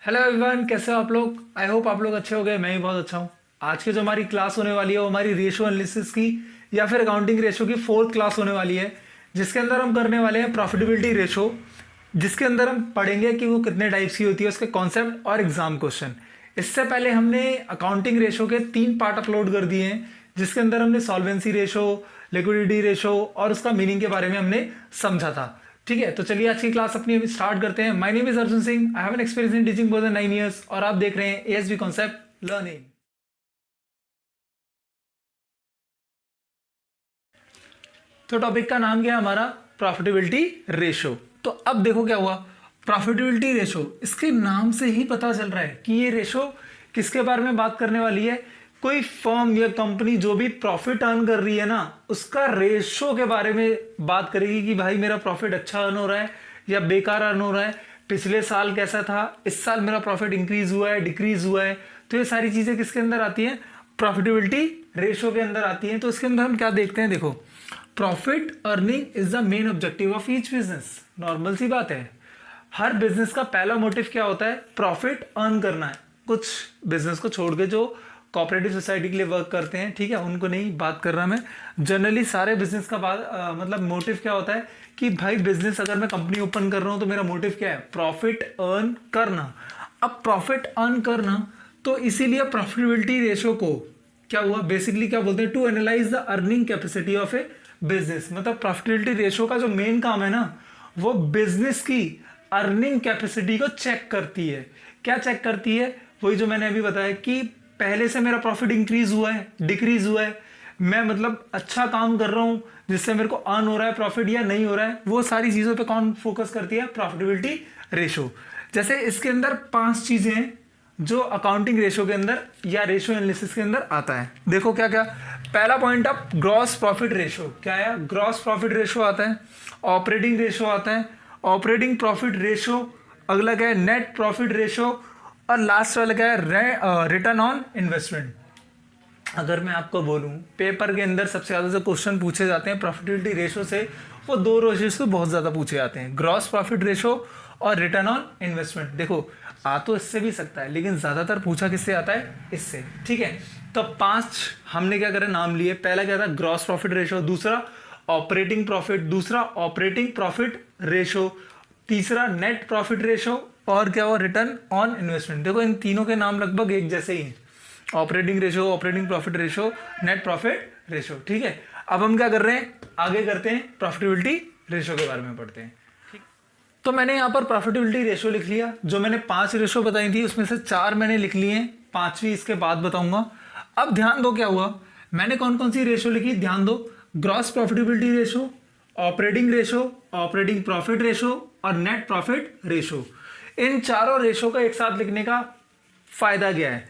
Hello everyone, कैसे हो आप लोग। आई होप आप लोग अच्छे हो गए। मैं भी बहुत अच्छा हूँ। आज की जो हमारी क्लास होने वाली है वो हमारी रेशो एनालिसिस की या फिर अकाउंटिंग रेशो की फोर्थ क्लास होने वाली है, जिसके अंदर हम करने वाले हैं प्रॉफिटेबिलिटी रेशो, जिसके अंदर हम पढ़ेंगे कि वो कितने टाइप्स की होती है, उसके कॉन्सेप्ट और एग्जाम क्वेश्चन। इससे पहले हमने अकाउंटिंग रेशो के 3 पार्ट अपलोड कर दिए हैं, जिसके अंदर हमने सॉल्वेंसी रेशो, लिक्विडिटी रेशो और उसका मीनिंग के बारे में हमने समझा था। ठीक है, तो चलिए आज की क्लास अपनी अभी स्टार्ट करते हैं। My name is Arjun Singh, I have an experience in teaching more than 9 years और आप देख रहे हैं एएसबी कॉन्सेप्ट लर्निंग। तो टॉपिक का नाम क्या है हमारा, प्रॉफिटेबिलिटी रेशो। तो अब देखो क्या हुआ, प्रॉफिटेबिलिटी रेशो, इसके नाम से ही पता चल रहा है कि ये रेशो किसके बारे में बात करने वाली है। कोई फर्म या कंपनी जो भी प्रॉफिट अर्न कर रही है ना, उसका रेशो के बारे में बात करेगी कि भाई मेरा प्रॉफिट अच्छा अर्न हो रहा है या बेकार अर्न हो रहा है, पिछले साल कैसा था, इस साल मेरा प्रॉफिट इंक्रीज हुआ है, डिक्रीज हुआ है। तो ये सारी चीजें किसके अंदर आती हैं, प्रॉफिटेबिलिटी रेशो के अंदर आती हैं। तो इसके अंदर हम क्या देखते हैं, देखो, profit earning is the main objective of each business. Normal सी बात है, हर बिजनेस का पहला मोटिव क्या होता है, प्रॉफिट अर्न करना है। कुछ बिजनेस को छोड़ के जो कोऑपरेटिव सोसाइटी के लिए वर्क करते हैं, ठीक है, उनको नहीं बात कर रहा मैं, जनरली सारे बिजनेस का मतलब मोटिव क्या होता है कि भाई बिजनेस, अगर मैं कंपनी ओपन कर रहा हूं तो मेरा मोटिव क्या है, प्रॉफिट अर्न करना। अब प्रॉफिट अर्न करना, तो इसीलिए प्रॉफिटेबिलिटी रेशो को क्या हुआ, बेसिकली क्या बोलते हैं, to analyse the earning capacity of a business. मतलब प्रॉफिटेबिलिटी रेशो का जो मेन काम है ना, वो बिजनेस की अर्निंग कैपेसिटी को चेक करती है। क्या चेक करती है, वही जो मैंने अभी बताया कि पहले से मेरा प्रॉफिट इंक्रीज हुआ है, डिक्रीज हुआ है, मैं मतलब अच्छा काम कर रहा हूं जिससे मेरे को अर्न हो रहा है प्रॉफिट या नहीं हो रहा है। वो सारी चीजों पे कौन फोकस करती है, प्रॉफिटेबिलिटी रेशो। जैसे इसके अंदर 5 चीजें हैं जो अकाउंटिंग रेशो के अंदर या रेशो एनालिसिस के अंदर आता है। देखो क्या क्या, पहला point up gross profit ratio. क्या है, ग्रॉस प्रॉफिट रेशो आता है, ऑपरेटिंग रेशो आता है, ऑपरेटिंग प्रॉफिट रेशो, अगला क्या है, नेट प्रॉफिट रेशो, और लास्ट वाला क्या है, रिटर्न ऑन इन्वेस्टमेंट। अगर मैं आपको बोलूं, पेपर के अंदर सबसे ज्यादा जो क्वेश्चन पूछे जाते हैं प्रॉफिटेबिलिटी रेशो से, वो 2 रेशो से बहुत ज्यादा पूछे जाते हैं, ग्रॉस प्रॉफिट रेशो और रिटर्न ऑन इन्वेस्टमेंट। देखो, आ तो इससे भी सकता है, लेकिन ज्यादातर पूछा किससे आता है, इससे। ठीक है, तो 5 हमने क्या करा, नाम लिए। पहला क्या था, ग्रॉस प्रॉफिट रेशो, दूसरा ऑपरेटिंग प्रॉफिट, दूसरा ऑपरेटिंग प्रॉफिट रेशो, तीसरा नेट प्रॉफिट रेशो, और क्या हुआ, रिटर्न ऑन इन्वेस्टमेंट। देखो, इन तीनों के नाम लगभग एक जैसे ही हैं, operating ratio, operating profit ratio, net profit ratio. ठीक है, अब हम क्या कर रहे हैं, आगे करते हैं, प्रॉफिटेबिलिटी रेशो के बारे में पढ़ते हैं। तो मैंने यहाँ पर प्रॉफिटेबिलिटी रेशो लिख लिया। जो मैंने 5 रेशो बताई थी उसमें से 4 मैंने लिख लिए हैं, 5वीं इसके बाद बताऊंगा। अब ध्यान दो क्या हुआ, मैंने कौन कौन सी रेशो लिखी, ध्यान दो, gross profitability ratio, operating ratio, operating profit ratio और नेट प्रॉफिट रेशो। इन चारों रेशो का एक साथ लिखने का फायदा क्या है,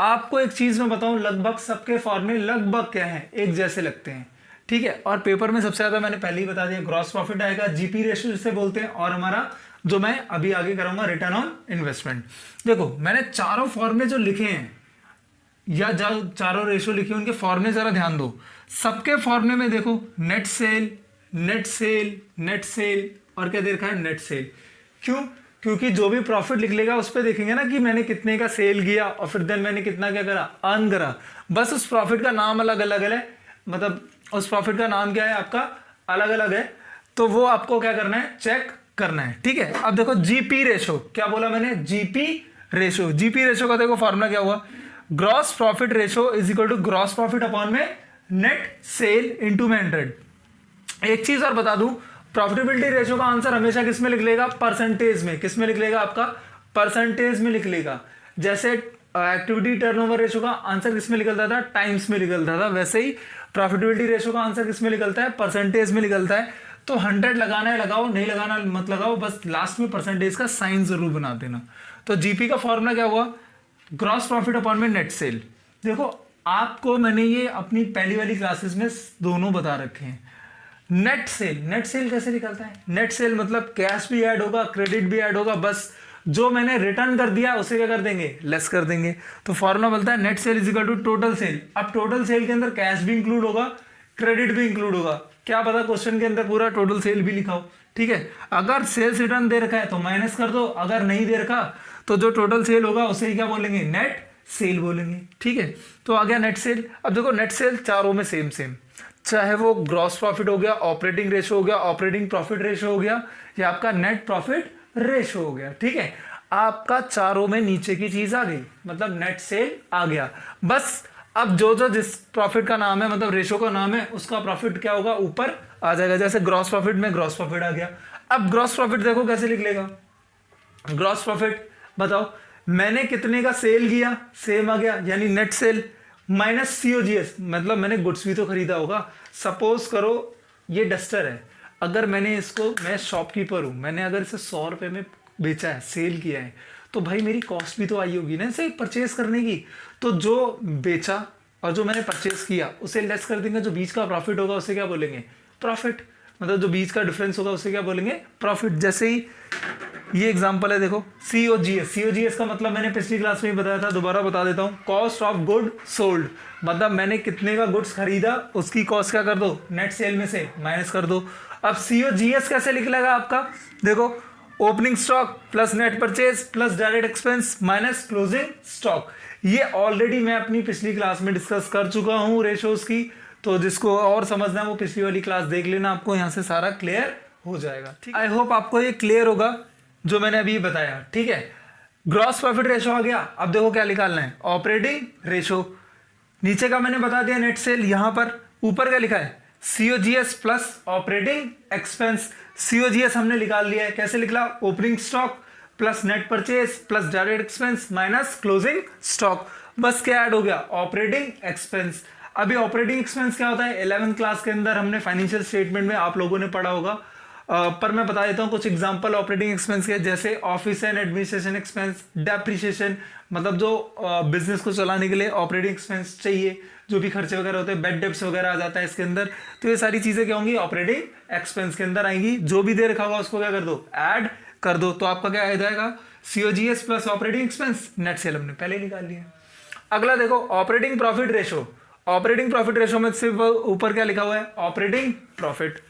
आपको एक चीज मैं बताऊं, लगभग सबके फॉर्मूले लगभग क्या है, एक जैसे लगते हैं। ठीक है, और पेपर में सबसे ज्यादा मैंने पहले ही बता दिया, ग्रॉस प्रॉफिट आएगा, जीपी रेशियो जिसे बोलते हैं, और हमारा जो मैं अभी आगे करूंगा, रिटर्न ऑन इन्वेस्टमेंट। देखो, मैंने चारों फॉर्मूले जो लिखे हैं या जो चारों रेशियो लिखे उनके फॉर्मूले जरा ध्यान दो। सबके फॉर्मूले में देखो, net cell, net cell, net cell, और क्या दे रखा है, नेट सेल। क्यों, क्योंकि जो भी प्रॉफिट लिख लेगा उस पर देखेंगे ना कि मैंने कितने का सेल किया और फिर देन मैंने कितना क्या करा, अर्न करा। बस उस प्रॉफिट का नाम अलग अलग है, मतलब उस प्रॉफिट का नाम क्या है आपका, अलग अलग है, तो वो आपको क्या करना है, चेक करना है। ठीक है, अब देखो जीपी रेशो, क्या बोला मैंने, जीपी रेशो। जीपी रेशो का देखो फॉर्मूला क्या हुआ, gross profit ratio is equal to gross profit upon में नेट सेल इनटू में 100। एक चीज और बता दूं, प्रॉफिटेबिलिटी रेशो का आंसर हमेशा किस में लिख लेगा, परसेंटेज में। किस में लिख लेगा, आपका परसेंटेज में लिख लेगा। जैसे एक्टिविटी टर्नओवर रेशो का आंसर किस में निकलता था, टाइम्स में निकलता था, वैसे ही प्रॉफिटेबिलिटी रेशो का आंसर किस में निकलता है, परसेंटेज में निकलता है। तो 100 लगाना है लगाओ, नहीं लगाना मत लगाओ, बस लास्ट में परसेंटेज का साइन जरूर बना देना। तो जीपी का फॉर्मूला क्या हुआ, ग्रॉस प्रॉफिट अपॉन में नेट सेल। देखो, आपको मैंने ये अपनी पहली वाली क्लासेस में दोनों बता रखे हैं। नेट सेल, नेट सेल कैसे निकलता है, नेट सेल मतलब कैश भी ऐड होगा, क्रेडिट भी ऐड होगा, बस जो मैंने रिटर्न कर दिया उसे क्या कर देंगे, लेस कर देंगे। तो फॉर्मूला बोलता है net sale is equal to total sale. अब टोटल सेल के अंदर कैश भी इंक्लूड होगा, क्रेडिट भी इंक्लूड होगा, क्या पता क्वेश्चन के अंदर पूरा टोटल सेल भी लिखा हो। ठीक है, अगर सेल्स रिटर्न दे रखा है तो माइनस कर दो, अगर नहीं दे रखा तो जो टोटल सेल होगा उसे ही क्या बोलेंगे, नेट सेल बोलेंगे। ठीक है, तो आ गया नेट सेल। अब देखो नेट सेल चारों में सेम सेम, चाहे वो ग्रॉस प्रॉफिट हो गया, ऑपरेटिंग रेशो हो गया, ऑपरेटिंग प्रॉफिट रेशो हो गया, या आपका नेट प्रॉफिट रेशो हो गया। ठीक है, आपका चारों में नीचे की चीज आ गई, मतलब नेट सेल आ गया। बस अब जो जो जिस प्रॉफिट का नाम है, मतलब रेशो का नाम है, उसका प्रॉफिट क्या होगा, ऊपर आ जाएगा। जैसे ग्रॉस प्रॉफिट में ग्रॉस प्रॉफिट आ गया। अब ग्रॉस प्रॉफिट देखो कैसे लिख लेगा, ग्रॉस प्रॉफिट बताओ, मैंने कितने का सेल किया, सेम आ गया, यानी नेट सेल माइनस सीओजीएस, मतलब मैंने गुड्स भी तो खरीदा होगा। सपोज करो ये डस्टर है, अगर मैंने इसको, मैं शॉपकीपर हूं, मैंने अगर इसे 100 रुपए में बेचा है, सेल किया है, तो भाई मेरी कॉस्ट भी तो आई होगी ना इसे परचेज करने की। तो जो बेचा और जो मैंने परचेज किया उसे लेस कर देंगे, जो बीच का प्रॉफिट होगा उसे क्या बोलेंगे, प्रॉफिट। मतलब जो बीच का डिफरेंस होगा उसे क्या बोलेंगे, प्रॉफिट। जैसे ही ये एग्जांपल है देखो, सीओजीएस, सीओजीएस का मतलब मैंने पिछली क्लास में ही बताया था, दोबारा बता देता हूँ, कॉस्ट ऑफ गुड सोल्ड, मतलब मैंने कितने का गुड्स खरीदा उसकी कॉस्ट क्या कर दो, नेट सेल में से माइनस कर दो। अब सीओजीएस कैसे निकलेगा आपका, देखो opening stock plus net purchase plus direct expense minus closing stock. ये ऑलरेडी मैं अपनी पिछली क्लास में डिस्कस कर चुका हूँ रेशोज की, तो जिसको और समझना है वो पिछली वाली क्लास देख लेना, आपको यहाँ से सारा क्लियर हो जाएगा। ठीक, आई होप आपको ये क्लियर होगा जो मैंने अभी बताया। ठीक है, ग्रॉस प्रॉफिट रेशो आ गया। अब देखो क्या निकालना है, ऑपरेटिंग रेशो। नीचे का मैंने बता दिया नेट सेल, यहां पर ऊपर क्या लिखा है, COGS plus operating expense. COGS हमने निकाल लिया है, कैसे निकला, opening stock plus net purchase plus direct expense minus closing stock. बस क्या ऐड हो गया, ऑपरेटिंग एक्सपेंस। अभी ऑपरेटिंग एक्सपेंस क्या होता है, 11th क्लास के अंदर हमने फाइनेंशियल स्टेटमेंट में आप लोगों ने पढ़ा होगा, पर मैं बता देता हूँ कुछ एग्जांपल ऑपरेटिंग एक्सपेंस के, जैसे office and administration expense, depreciation, मतलब जो बिजनेस को चलाने के लिए ऑपरेटिंग एक्सपेंस चाहिए, जो भी खर्चे वगैरह होते हैं, बेड डेप्स वगैरह आ जाता है इसके अंदर, तो ये सारी चीजें क्या होंगी, ऑपरेटिंग एक्सपेंस के अंदर आएंगी। जो भी दे रखा होगा उसको क्या कर दो, ऐड कर दो, तो आपका क्या आ जाएगा, COGS plus operating expense, net cell हमने पहले निकाल लिया। अगला देखो operating profit ratio. Operating profit ratio में सिर्फ ऊपर क्या लिखा हुआ है, ऑपरेटिंग प्रॉफिट।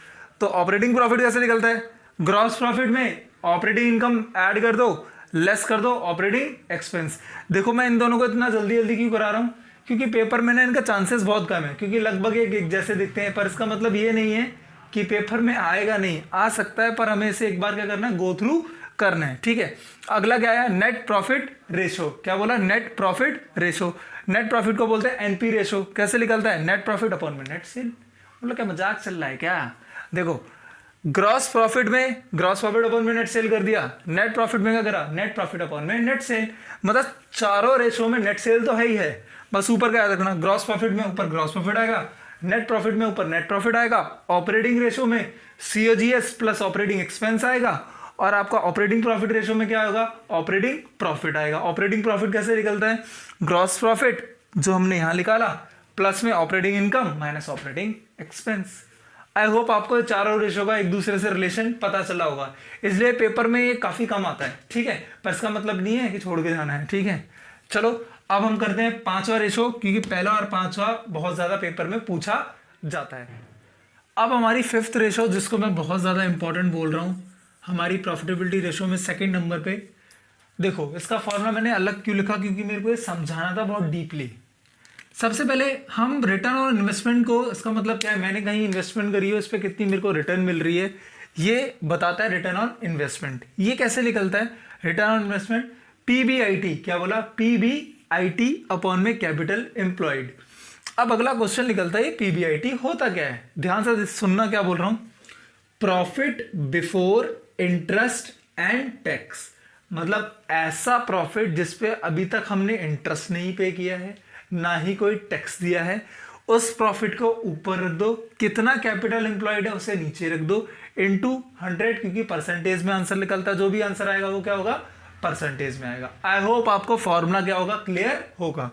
तो ऑपरेटिंग प्रॉफिट कैसे निकलता है, ग्रॉस प्रॉफिट में ऑपरेटिंग इनकम ऐड कर दो, लेस कर दो ऑपरेटिंग एक्सपेंस। देखो मैं इन दोनों को इतना जल्दी जल्दी क्यों करा रहा हूं, क्योंकि पेपर में ना इनका चांसेस बहुत कम है, क्योंकि लगभग एक जैसे दिखते हैं, पर इसका मतलब ये नहीं है कि पेपर में आएगा नहीं, आ सकता है, पर हमें इसे एक बार क्या करना है, गो थ्रू करना है। ठीक है, अगला क्या है, नेट प्रॉफिट रेशो। क्या बोला, net profit ratio. Net profit को बोलते हैं एनपी रेशो। कैसे निकलता है, नेट प्रॉफिट अपॉन में नेट सेल। मतलब क्या मजाक चल रहा है क्या, देखो ग्रॉस प्रॉफिट में ग्रॉस प्रॉफिट अपॉन में नेट सेल कर दिया, नेट प्रॉफिट में क्या करा, नेट प्रॉफिट अपॉन में नेट सेल। मतलब चारों रेशो में नेट सेल तो है ही है, बस ऊपर क्या रखना, ग्रॉस प्रॉफिट में ऊपर ग्रॉस प्रॉफिट आएगा, नेट प्रॉफिट में ऊपर नेट प्रॉफिट आएगा, ऑपरेटिंग रेशो में सीओजीएस प्लस ऑपरेटिंग एक्सपेंस आएगा, और आपका ऑपरेटिंग प्रॉफिट रेशो में क्या होगा, ऑपरेटिंग प्रॉफिट आएगा। ऑपरेटिंग प्रॉफिट कैसे निकलता है, ग्रॉस प्रॉफिट जो हमने यहां निकाला प्लस में operating income minus operating expense. I hope आपको चारों रेशो का एक दूसरे से रिलेशन पता चला होगा, इसलिए पेपर में ये काफी कम आता है। ठीक है, पर इसका मतलब नहीं है कि छोड़ के जाना है। ठीक है, चलो अब हम करते हैं पांचवा रेशो, क्योंकि पहला और पांचवा बहुत ज्यादा पेपर में पूछा जाता है। अब हमारी फिफ्थ रेशो, जिसको मैं बहुत ज्यादा इंपॉर्टेंट बोल रहा हूं, हमारी प्रॉफिटेबिलिटी रेशो में सेकंड नंबर पे। देखो इसका फॉर्मूला मैंने अलग क्यों लिखा, क्योंकि मेरे को ये समझाना था बहुत डीपली। सबसे पहले हम रिटर्न ऑन इन्वेस्टमेंट को, इसका मतलब क्या है, मैंने कहीं इन्वेस्टमेंट करी हो, इस पर कितनी मेरे को रिटर्न मिल रही है, ये बताता है रिटर्न ऑन इन्वेस्टमेंट। ये कैसे निकलता है, रिटर्न ऑन इन्वेस्टमेंट पीबीआईटी। क्या बोला, पीबीआईटी अपॉन में कैपिटल एम्प्लॉयड। अब अगला क्वेश्चन निकलता है पीबीआईटी होता क्या है, ध्यान से सुनना क्या बोल रहा हूं, profit before interest and tax. मतलब ऐसा प्रॉफिट जिसपे अभी तक हमने इंटरेस्ट नहीं पे किया है, ना ही कोई टैक्स दिया है, उस प्रॉफिट को ऊपर रख दो, कितना कैपिटल एम्प्लॉयड है उसे नीचे रख दो, इनटू 100, क्योंकि परसेंटेज में आंसर निकलता है, जो भी आंसर आएगा वो क्या होगा, परसेंटेज में आएगा। आई होप आपको फॉर्मूला क्या होगा, क्लियर होगा।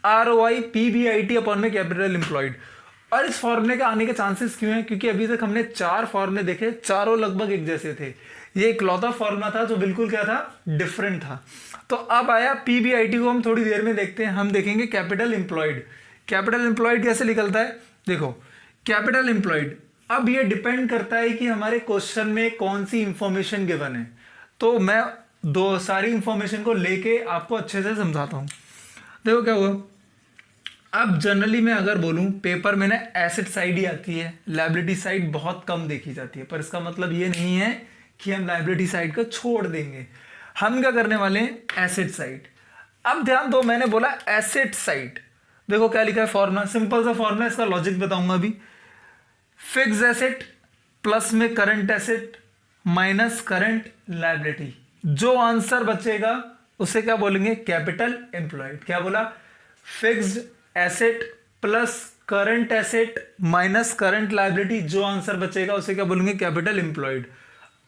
ROI पीबीआईटी अपॉन में कैपिटल एम्प्लॉयड। और इस फॉर्मूले के आने के चांसेस क्यों हैं, क्योंकि अभी तक हमने 4 फॉर्मूले देखे, चारों लगभग एक जैसे थे, ये इकलौता फॉर्मूला था जो बिल्कुल क्या था, डिफरेंट था। तो अब आया पीबीआईटी को हम थोड़ी देर में देखते हैं, हम देखेंगे कैपिटल एम्प्लॉयड। कैपिटल एम्प्लॉयड कैसे निकलता है, देखो कैपिटल एम्प्लॉयड, अब ये डिपेंड करता है कि हमारे क्वेश्चन में कौन सी इंफॉर्मेशन गिवन है। तो मैं दो सारी इंफॉर्मेशन को लेके आपको अच्छे से समझाता हूँ। देखो क्या हुआ, अब जनरली मैं अगर बोलूँ पेपर में ना एसेट साइड ही आती है, लायबिलिटी साइड बहुत कम देखी जाती है, पर इसका मतलब ये नहीं है कि हम लायबिलिटी साइड को छोड़ देंगे। हम क्या करने वाले हैं, एसेट साइड। अब ध्यान दो, मैंने बोला एसेट साइड, देखो क्या लिखा है फॉर्मूला, सिंपल सा फॉर्मूला, इसका लॉजिक बताऊंगा अभी। फिक्स एसेट प्लस में current asset minus current liability, जो आंसर बचेगा उसे क्या बोलेंगे, कैपिटल एम्प्लॉयड। क्या बोला, fixed asset plus current asset minus current liability, जो आंसर बचेगा उसे क्या बोलेंगे, कैपिटल एम्प्लॉयड।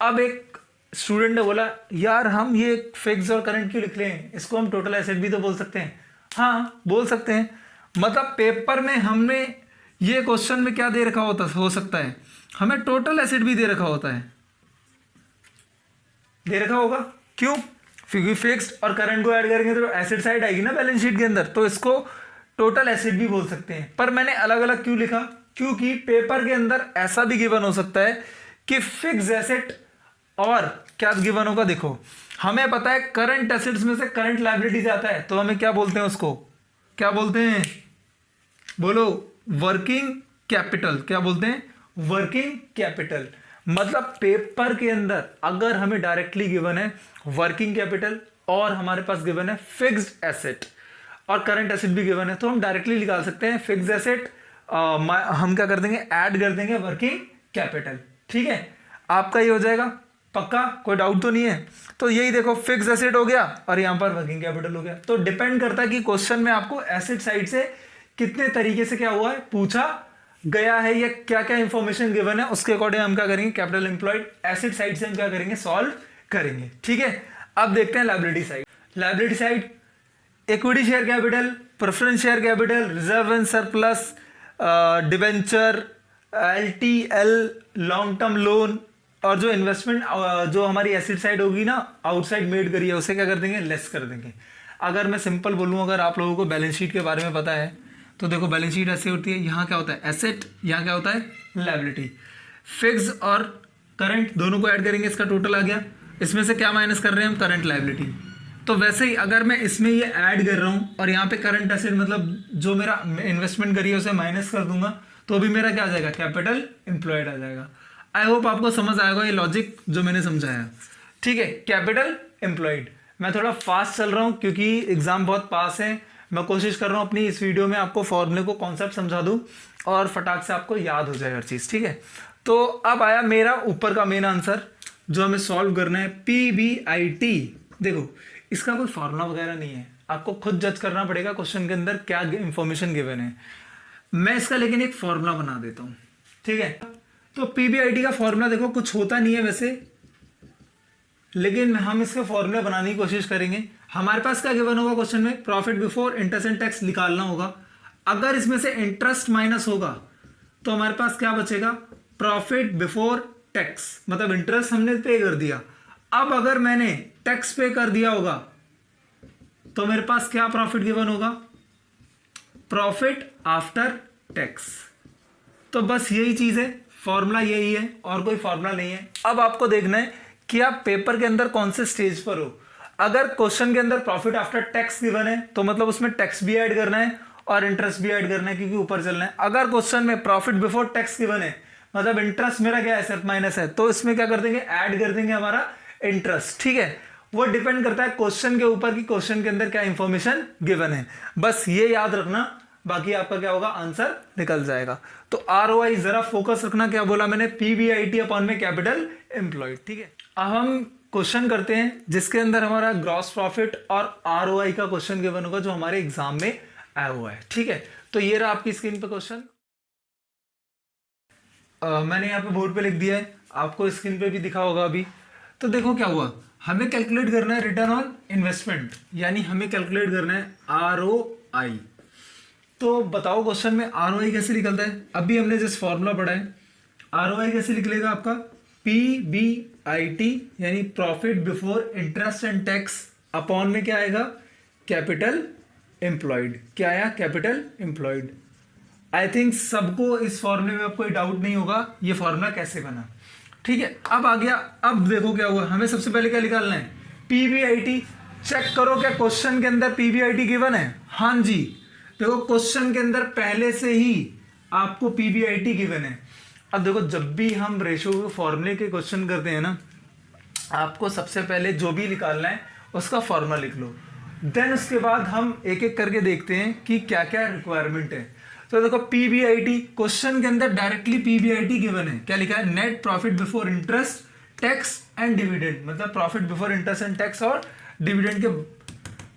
अब एक स्टूडेंट ने बोला यार हम ये फिक्स और करंट क्यों लिख रहे हैं, इसको हम टोटल एसेट भी तो बोल सकते हैं। हाँ बोल सकते हैं, मतलब पेपर में हमने ये क्वेश्चन में क्या दे रखा होता हो सकता है, हमें टोटल एसेट भी दे रखा होता है, दे रखा होगा। क्यों, क्योंकि फिक्स्ड और करंट को ऐड करेंगे तो एसेट साइड आएगी ना बैलेंस शीट के अंदर, तो इसको टोटल एसेट भी बोल सकते हैं। पर मैंने अलग अलग क्यों लिखा, क्योंकि पेपर के अंदर ऐसा भी गिवन हो सकता है कि फिक्स एसेट और क्या गिवन होगा, देखो हमें पता है करंट एसेट्स में से करंट लायबिलिटी जाता है, तो हमें क्या बोलते हैं, उसको क्या बोलते हैं, बोलो, वर्किंग कैपिटल। क्या बोलते हैं, वर्किंग कैपिटल। मतलब पेपर के अंदर अगर हमें डायरेक्टली गिवन है वर्किंग कैपिटल और हमारे पास गिवन है फिक्स्ड एसेट और करंट एसेट भी गिवन है, तो हम डायरेक्टली निकाल सकते हैं फिक्स्ड एसेट, हम क्या कर देंगे, ऐड कर देंगे वर्किंग कैपिटल। ठीक है, आपका ये हो जाएगा पक्का, कोई डाउट तो नहीं है। तो यही देखो फिक्स्ड एसेट हो गया और यहां पर वर्किंग कैपिटल हो गया। तो डिपेंड करता है कि क्वेश्चन में आपको एसेट साइड से कितने तरीके से क्या हुआ है, पूछा गया है, या क्या क्या इंफॉर्मेशन गिवन है, उसके अकॉर्डिंग हम क्या करेंगे, कैपिटल एम्प्लॉयड एसेट साइड से हम क्या करेंगे, सॉल्व करेंगे। ठीक है, अब देखते हैं liability side. Liability side, equity share capital, preference share capital, reserve and surplus, debenture, LTL, long term loan, और जो इन्वेस्टमेंट जो हमारी एसेट साइड होगी ना, आउटसाइड मेड करी है, उसे क्या कर देंगे, लेस कर देंगे। अगर मैं सिंपल बोलूँ, अगर आप लोगों को बैलेंस शीट के बारे में पता है तो देखो बैलेंस शीट ऐसे होती है, यहाँ क्या होता है एसेट, यहाँ क्या होता है लायबिलिटी। फिक्स और करंट दोनों को ऐड करेंगे, इसका टोटल आ गया, इसमें से क्या माइनस कर रहे हैं हम, करंट लायबिलिटी। तो वैसे ही अगर मैं इसमें ये ऐड कर रहा हूँ और यहाँ पे करंट एसेट मतलब जो मेरा इन्वेस्टमेंट करी है उसे माइनस कर दूंगा, तो अभी मेरा क्या आ जाएगा, कैपिटल एम्प्लॉयड आ जाएगा। आई होप आपको समझ आएगा ये लॉजिक जो मैंने समझाया। ठीक है, कैपिटल एम्प्लॉयड। मैं थोड़ा फास्ट चल रहा हूँ क्योंकि एग्जाम बहुत पास है, मैं कोशिश कर रहा हूँ अपनी इस वीडियो में आपको फॉर्मूले को कॉन्सेप्ट समझा दूँ और फटाक से आपको याद हो जाए हर चीज़। ठीक है, तो अब आया मेरा ऊपर का मेन आंसर जो हमें सॉल्व करना है, PBIT। देखो इसका कोई फॉर्मूला वगैरह नहीं है, आपको खुद जज करना पड़ेगा क्वेश्चन के अंदर क्या इंफॉर्मेशन गिवन है। मैं इसका लेकिन एक फॉर्मूला बना देता हूँ। ठीक है, तो PBIT का फॉर्मूला देखो कुछ होता नहीं है वैसे, लेकिन हम इसके फॉर्मूले बनाने की कोशिश करेंगे। हमारे पास क्या गिवन होगा क्वेश्चन में, profit before interest and tax निकालना होगा। अगर इसमें से इंटरेस्ट माइनस होगा तो हमारे पास क्या बचेगा, प्रॉफिट बिफोर टैक्स, मतलब इंटरेस्ट हमने पे कर दिया। अब अगर मैंने टैक्स पे कर दिया होगा तो मेरे पास क्या प्रॉफिट गिवन होगा, प्रॉफिट आफ्टर टैक्स। तो बस यही चीज है, फॉर्मूला यही है और कोई फॉर्मूला नहीं है। अब आपको देखना है कि आप पेपर के अंदर कौन से स्टेज पर हो। अगर क्वेश्चन के अंदर प्रॉफिट आफ्टर टैक्स गिवन है तो मतलब उसमें टैक्स भी ऐड करना है और इंटरेस्ट भी ऐड करना है क्योंकि ऊपर चलना है। अगर क्वेश्चन में प्रॉफिट बिफोर टैक्स गिवन है मतलब इंटरेस्ट मेरा क्या है, सिर्फ माइनस है, तो इसमें क्या कर देंगे, ऐड कर देंगे हमारा इंटरेस्ट। ठीक है, वो डिपेंड करता है क्वेश्चन के ऊपर कि क्वेश्चन के अंदर क्या इंफॉर्मेशन गिवन है, बस ये याद रखना, बाकी आपका क्या होगा, आंसर निकल जाएगा। तो ROI जरा फोकस रखना, क्या बोला मैंने, PBIT अपॉन में कैपिटल एम्प्लॉयड। ठीक है, अब हम क्वेश्चन करते हैं जिसके अंदर हमारा ग्रॉस प्रॉफिट और ROI का क्वेश्चन गिवन होगा जो हमारे एग्जाम में आया हुआ है। ठीक है, तो ये रहा आपकी स्क्रीन पे क्वेश्चन, मैंने यहाँ पे बोर्ड पे लिख दिया है, आपको स्क्रीन पे भी दिखा होगा अभी। तो देखो क्या हुआ, हमें कैलकुलेट करना है रिटर्न ऑन इन्वेस्टमेंट, यानी हमें कैलकुलेट करना है ROI। तो बताओ क्वेश्चन में ROI कैसे निकलता है, अभी हमने जिस फॉर्मूला पढ़ा है, ROI कैसे निकलेगा आपका, PBIT यानी profit before interest and tax upon में क्या आएगा, कैपिटल एम्प्लॉयड। क्या आया, कैपिटल एम्प्लॉयड। आई थिंक सबको इस फॉर्मूले में कोई डाउट नहीं होगा ये फॉर्मूला कैसे बना। ठीक है, अब आ गया, अब देखो क्या हुआ, हमें सबसे पहले क्या निकालना है, पीबीआईटी चेक करो, क्या क्वेश्चन के अंदर पीबीआईटी गिवन है? हाँ जी, देखो क्वेश्चन के अंदर पहले से ही आपको पीबीआईटी गिवन है। अब देखो जब भी हम रेशो के फॉर्मूले के क्वेश्चन करते हैं ना, आपको सबसे पहले जो भी निकालना है उसका फॉर्मूला लिख लो, देन उसके बाद हम एक एक करके देखते हैं कि क्या क्या रिक्वायरमेंट है। तो देखो पीबीआईटी क्वेश्चन के अंदर डायरेक्टली पीबीआईटी गिवन है, क्या लिखा है? Net profit before interest tax and dividend, मतलब profit before interest and tax और डिविडेंड के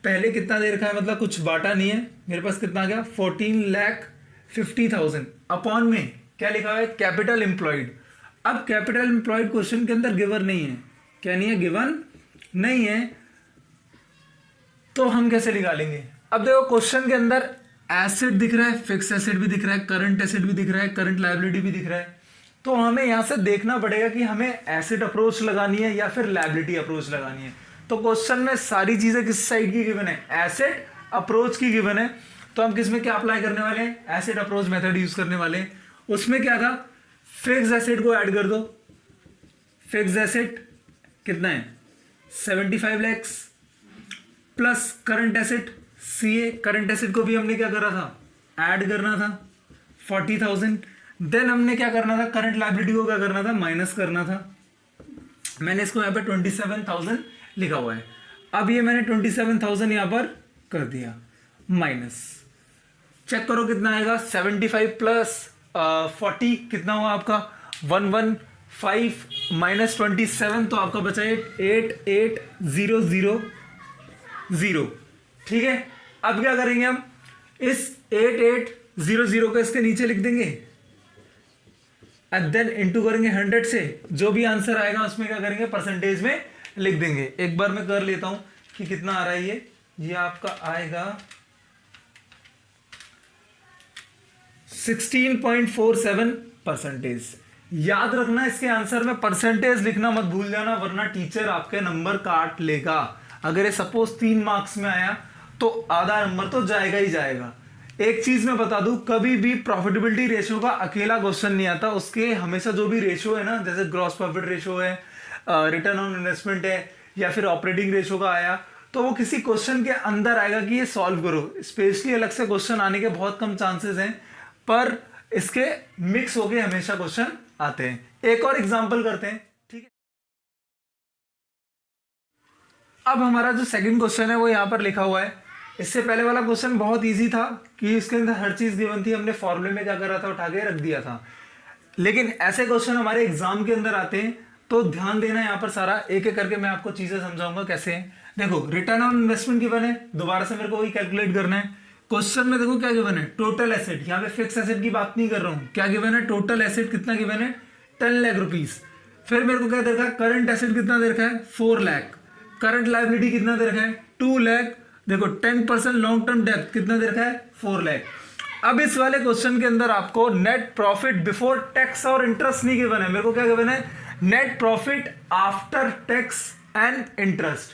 पहले कितना दे रखा है, मतलब कुछ बांटा नहीं है। मेरे पास कितना आ गया? 14,50,000 अपॉन में क्या लिखा है? Capital employed. अब कैपिटल एम्प्लॉयड क्वेश्चन के अंदर गिवन नहीं है, क्या नहीं है? गिवन नहीं है, तो हम कैसे निकालेंगे? अब देखो क्वेश्चन के अंदर एसेट दिख रहा है, फिक्स एसेट भी दिख रहा है, करंट एसेट भी दिख रहा है, करंट लायबिलिटी भी दिख रहा है। तो हमें यहां से देखना पड़ेगा कि हमें एसेट अप्रोच लगानी है या फिर लायबिलिटी अप्रोच लगानी है। तो क्वेश्चन में सारी चीजें किस साइड की गिवन है? एसेट अप्रोच की गिवन है। तो हम किसमें क्या अप्लाई करने वाले हैं? एसेट अप्रोच मेथड यूज करने वाले हैं। उसमें क्या था? फिक्स एसेट को ऐड कर दो। फिक्स एसेट कितना है? 75 lakh plus current asset CA, current asset को भी हमने क्या करा था? ऐड करना था 40,000। देन हमने क्या करना था? करंट लायबिलिटी को क्या करना था? माइनस करना था। मैंने इसको यहाँ पे 27,000 लिखा हुआ है। अब ये मैंने 27,000 यहाँ पर कर दिया माइनस, चेक करो कितना आएगा? 75 प्लस 40 कितना हुआ आपका? 115 माइनस 27, तो आपका बचा 88,000। ठीक है, अब क्या करेंगे हम? इस 88,000 को इसके नीचे लिख देंगे एंड देन इनटू करेंगे 100 से, जो भी आंसर आएगा उसमें क्या करेंगे? परसेंटेज में लिख देंगे। एक बार मैं कर लेता हूं कि कितना आ रहा है ये आपका आएगा 16.47%। याद रखना इसके आंसर में परसेंटेज लिखना मत भूल जाना, वरना टीचर आपके नंबर काट लेगा। अगर ये सपोज 3 मार्क्स में आया तो आधा नंबर तो जाएगा ही जाएगा। एक चीज मैं बता दूं, कभी भी प्रॉफिटेबिलिटी रेशियो का अकेला क्वेश्चन नहीं आता, उसके हमेशा जो भी रेशियो है ना, जैसे ग्रॉस प्रॉफिट रेशियो है, रिटर्न ऑन इन्वेस्टमेंट है, या फिर ऑपरेटिंग रेशियो का आया, तो वो किसी क्वेश्चन के अंदर आएगा कि ये सॉल्व करो। स्पेशली अलग से क्वेश्चन आने के बहुत कम चांसेस हैं, पर इसके मिक्स होके हमेशा क्वेश्चन आते हैं। एक और एग्जांपल करते हैं, ठीक है? अब हमारा जो सेकंड क्वेश्चन है वो यहां पर लिखा हुआ है। इससे पहले वाला क्वेश्चन बहुत इजी था कि इसके अंदर हर चीज गिवन थी, हमने फॉर्मूले में क्या करा था? उठा के रख दिया था। लेकिन ऐसे क्वेश्चन हमारे एग्जाम के अंदर आते हैं, तो ध्यान देना यहाँ पर सारा, एक एक करके मैं आपको चीजें समझाऊंगा कैसे है। देखो रिटर्न ऑन इन्वेस्टमेंट गिवन है, दोबारा से मेरे को वही कैलकुलेट करना है। क्वेश्चन में देखो क्या गिवन है? Total asset. यहाँ पे फिक्स एसेट की बात नहीं कर रहा हूँ, क्या गिवन है? टोटल एसेट कितना गिवन है? 10 लाख रुपीज। फिर मेरे को क्या दे रखा है? करंट एसेट कितना दे रखा है? 4 लाख। करंट लायबिलिटी कितना दे रखा है? 2 लाख। देखो 10% लॉन्ग टर्म डेब्ट कितना दे रखा है? 4 लाख। अब इस वाले क्वेश्चन के अंदर आपको नेट प्रॉफिट बिफोर टैक्स और इंटरेस्ट नहीं गिवन है, मेरे को क्या गिवन है? Net profit after tax and interest,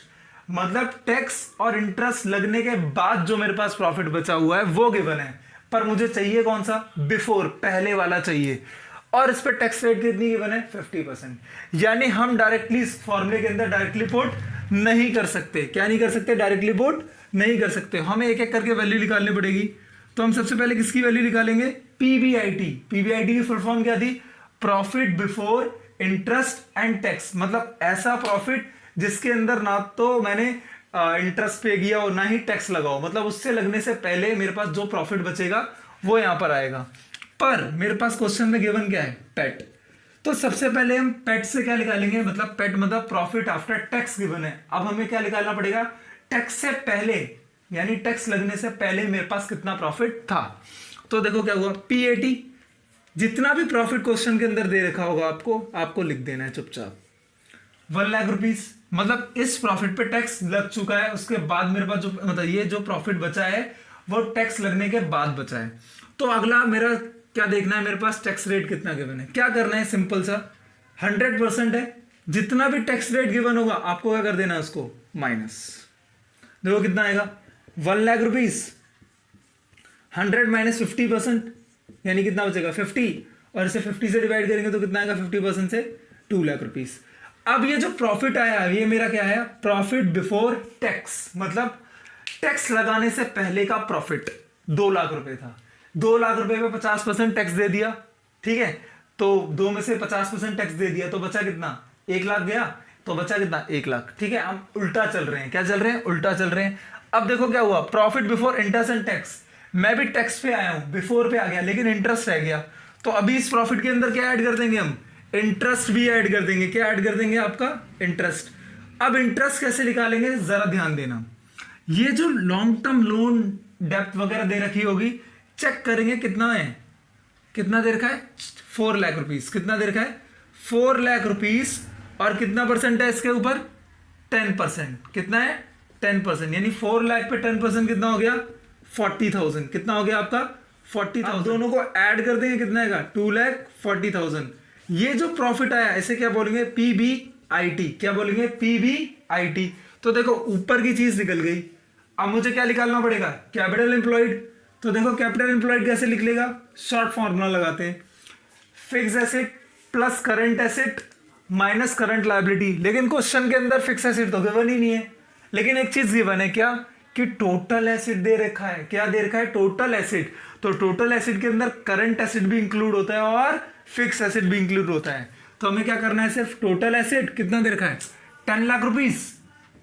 मतलब टैक्स और इंटरेस्ट लगने के बाद जो मेरे पास प्रॉफिट बचा हुआ है वो गिवन है। पर मुझे चाहिए कौन सा? बिफोर, पहले वाला चाहिए। और इस पर टैक्स रेट कितनी गिवन है? 50%। यानी हम डायरेक्टली इस फॉर्मूले के अंदर डायरेक्टली पुट नहीं कर सकते। क्या नहीं कर सकते? डायरेक्टली पुट नहीं कर सकते, हमें एक एक करके वैल्यू निकालनी पड़ेगी। तो हम सबसे पहले किसकी वैल्यू निकालेंगे? पीबीआईटी। पीबीआईटी की फुल फॉर्म क्या थी? Profit before interest and tax, मतलब ऐसा प्रॉफिट जिसके अंदर ना तो मैंने इंटरेस्ट पे किया और ना ही टैक्स लगाओ, मतलब उससे लगने से पहले मेरे पास जो प्रॉफिट बचेगा वो यहां पर आएगा। पर मेरे पास क्वेश्चन में गिवन क्या है? पेट। तो सबसे पहले हम पेट से क्या निकालेंगे? मतलब पेट मतलब प्रॉफिट आफ्टर टैक्स गिवन है। अब हमें क्या निकालना पड़ेगा? टैक्स से पहले, यानी टैक्स लगने से पहले मेरे पास कितना प्रॉफिट था। तो देखो क्या हुआ? पीएटी। जितना भी प्रॉफिट क्वेश्चन के अंदर दे रखा होगा आपको लिख देना है चुपचाप। 1 लाख रुपीज, मतलब इस प्रॉफिट पे टैक्स लग चुका है, उसके बाद मेरे पास जो मतलब ये जो प्रॉफिट बचा है वो टैक्स लगने के बाद बचा है। तो अगला मेरा क्या देखना है? मेरे पास टैक्स रेट कितना गिवन है। क्या करना है? सिंपल सा, 100% है, जितना भी टैक्स रेट गिवन होगा आपको क्या कर देना है? उसको माइनस। देखो कितना आएगा? 1 लाख रुपीज, 100 माइनस 50%, यानी कितना बचेगा? 50, और इसे 50 से डिवाइड करेंगे तो कितना आएगा? 50% से 2 लाख रुपीज। अब ये जो प्रॉफिट आया ये मेरा क्या है, प्रॉफिट बिफोर टैक्स, मतलब टैक्स लगाने से पहले का प्रॉफिट 2 लाख रुपए था। 2 लाख रुपए पे 50% टैक्स दे दिया, ठीक है, तो 2 में से 50% टैक्स दे दिया तो बचा कितना, 1 लाख गया, तो बचा कितना, 1 लाख, ठीक है। हम उल्टा चल रहे हैं, क्या चल रहे हैं, उल्टा चल रहे हैं। अब देखो क्या हुआ, profit before interest and tax, मैं भी टैक्स पे आया हूं, बिफोर पे आ गया, लेकिन इंटरेस्ट रह गया, तो अभी इस प्रॉफिट के अंदर क्या ऐड कर देंगे हम, इंटरेस्ट भी ऐड कर देंगे। क्या ऐड कर देंगे, आपका इंटरेस्ट। अब इंटरेस्ट कैसे निकालेंगे, जरा ध्यान देना, ये जो लॉन्ग टर्म लोन डेप्थ वगैरह दे रखी होगी, चेक करेंगे कितना है, कितना दे रखा है, 4 लाख रुपीस, कितना दे रखा है, 4 लाख रुपीस, और कितना परसेंट है इसके ऊपर, 10%, कितना है, 10%, यानी 4 लाख पे 10% कितना हो गया, 40,000, कितना हो गया आपका, 40,000। दोनों को ऐड कर देंगे, कितना आएगा, 2,40,000। ये जो प्रॉफिट आया इसे क्या बोलेंगे, PBIT, क्या बोलेंगे, PBIT। तो देखो ऊपर की चीज निकल गई, अब मुझे क्या निकालना पड़ेगा, कैपिटल एम्प्लॉयड। तो देखो कैपिटल एम्प्लॉयड कैसे लिख लेगा, शॉर्ट फॉर्मूला लगाते हैं, fix asset plus current asset minus current liability. लेकिन क्वेश्चन के अंदर फिक्स एसेट तो गिवन ही नहीं है, लेकिन एक चीज गिवन है, क्या, कि टोटल एसेट दे रखा है, क्या दे रखा है, टोटल एसेट। तो टोटल एसेट के अंदर करंट एसेट भी इंक्लूड होता है और फिक्स एसेट भी इंक्लूड होता है। तो हमें क्या करना है, सिर्फ टोटल एसेट कितना दे रखा है, 10 लाख रुपीस,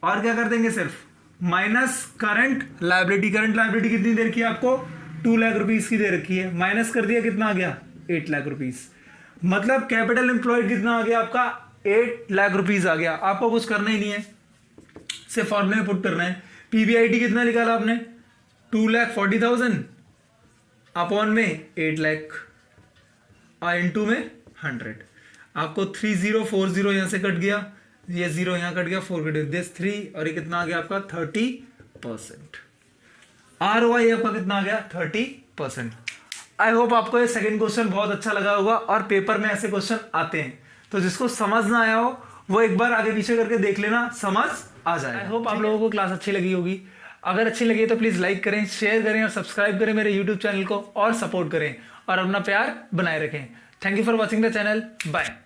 और क्या कर देंगे, सिर्फ minus current liability. Current liability कितनी दे रखी है आपको, 2 लाख रुपीस की दे रखी है, माइनस कर दिया, कितना आ गया, 8 लाख रुपीस। मतलब कैपिटल एम्प्लॉयड कितना आ गया आपका, 8 लाख रुपीस आ गया। आपको कुछ करना ही नहीं है, सिर्फ फॉर्मूले में पुट करना है। PBIT कितना निकाला आपने, 2,40,000 अपॉन में 8 लाख और इनटू में 100। आपको 3040 यहां से कट गया, ये 0 यहां कट गया, 4 कट गया, दिस 3, और ये कितना आ गया आपका 30%। ROI आपका कितना आ गया, 30%। आई होप आपको ये सेकंड क्वेश्चन बहुत अच्छा लगा होगा, और पेपर में ऐसे क्वेश्चन आते हैं, तो जिसको समझ ना आया हो वो एक बार आगे पीछे करके देख लेना, समझ आ जाए। आई होप आप लोगों को क्लास अच्छी लगी होगी। अगर अच्छी लगी तो प्लीज लाइक करें, शेयर करें और सब्सक्राइब करें मेरे यूट्यूब चैनल को, और सपोर्ट करें और अपना प्यार बनाए रखें। Thank you for watching the channel, bye.